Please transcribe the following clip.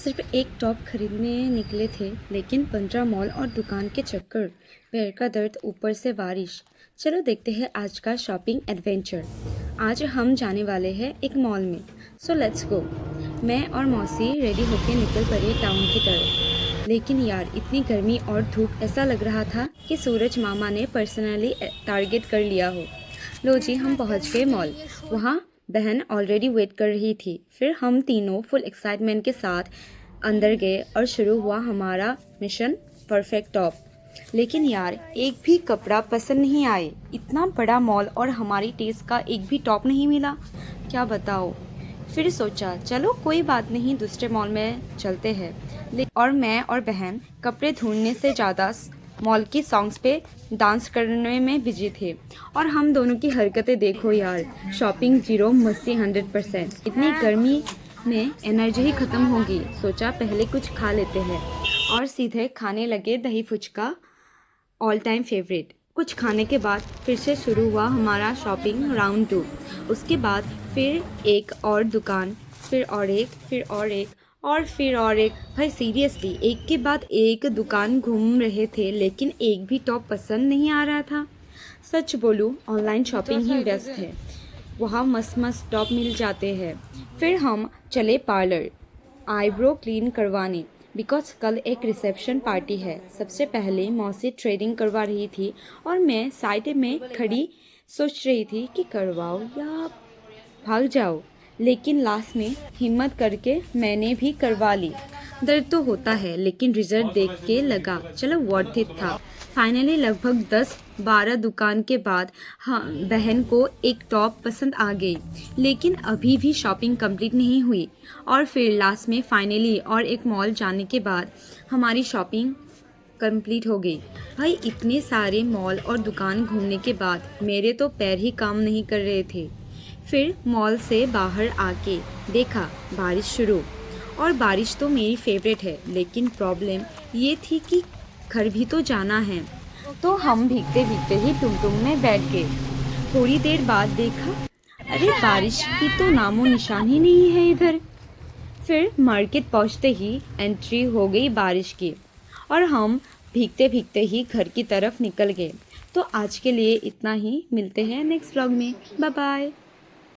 सिर्फ एक टॉप खरीदने निकले थे, लेकिन 15 मॉल और दुकान के चक्कर, पैर का दर्द, ऊपर से बारिश। चलो देखते हैं आज का शॉपिंग एडवेंचर। आज हम जाने वाले हैं एक मॉल में, सो लेट्स गो। मैं और मौसी रेडी होके निकल पड़े टाउन की तरफ। लेकिन यार, इतनी गर्मी और धूप, ऐसा लग रहा था कि सूरज मामा ने पर्सनली टारगेट कर लिया हो। लो जी, हम पहुंच गए मॉल। वहाँ बहन ऑलरेडी वेट कर रही थी। फिर हम तीनों फुल एक्साइटमेंट के साथ अंदर गए और शुरू हुआ हमारा मिशन परफेक्ट टॉप। लेकिन यार, एक भी कपड़ा पसंद नहीं आए। इतना बड़ा मॉल और हमारी टेस्ट का एक भी टॉप नहीं मिला। क्या बताओ। फिर सोचा चलो कोई बात नहीं, दूसरे मॉल में चलते हैं। और मैं और बहन कपड़े ढूंढने से ज़्यादा मॉल की सॉन्ग्स पे डांस करने में बिजी थे। और हम दोनों की हरकतें देखो यार, शॉपिंग जीरो, मस्ती 100%। इतनी गर्मी में एनर्जी ही ख़त्म होगी। सोचा पहले कुछ खा लेते हैं और सीधे खाने लगे दही फुचका, ऑल टाइम फेवरेट। कुछ खाने के बाद फिर से शुरू हुआ हमारा शॉपिंग राउंड 2। उसके बाद फिर एक और दुकान, फिर और एक, फिर और एक, और फिर और एक। भाई सीरियसली, एक के बाद एक दुकान घूम रहे थे, लेकिन एक भी टॉप पसंद नहीं आ रहा था। सच बोलूँ, ऑनलाइन शॉपिंग ही बेस्ट है। वहाँ मस्त मस्त टॉप मिल जाते हैं। फिर हम चले पार्लर, आईब्रो क्लीन करवाने, बिकॉज कल एक रिसेप्शन पार्टी है। सबसे पहले मौसी थ्रेडिंग करवा रही थी और मैं साइड में खड़ी सोच रही थी कि करवाओ या भाग जाओ। लेकिन लास्ट में हिम्मत करके मैंने भी करवा ली। दर्द तो होता है, लेकिन रिजल्ट देख के लगा चलो वर्थ इट था। फाइनली लगभग 10-12 दुकान के बाद हाँ, बहन को एक टॉप पसंद आ गई, लेकिन अभी भी शॉपिंग कंप्लीट नहीं हुई। और फिर लास्ट में फाइनली और एक मॉल जाने के बाद हमारी शॉपिंग कंप्लीट हो गई। भाई इतने सारे मॉल और दुकान घूमने के बाद मेरे तो पैर ही काम नहीं कर रहे थे। फिर मॉल से बाहर आके देखा बारिश शुरू, और बारिश तो मेरी फेवरेट है, लेकिन प्रॉब्लम ये थी कि घर भी तो जाना है। तो हम भीगते भीगते ही टुमटुम में बैठ गए। थोड़ी देर बाद देखा, अरे बारिश की तो नामो निशान ही नहीं है इधर। फिर मार्केट पहुंचते ही एंट्री हो गई बारिश की, और हम भीगते भीगते ही घर की तरफ निकल गए। तो आज के लिए इतना ही, मिलते हैं नेक्स्ट व्लॉग में। Bye bye.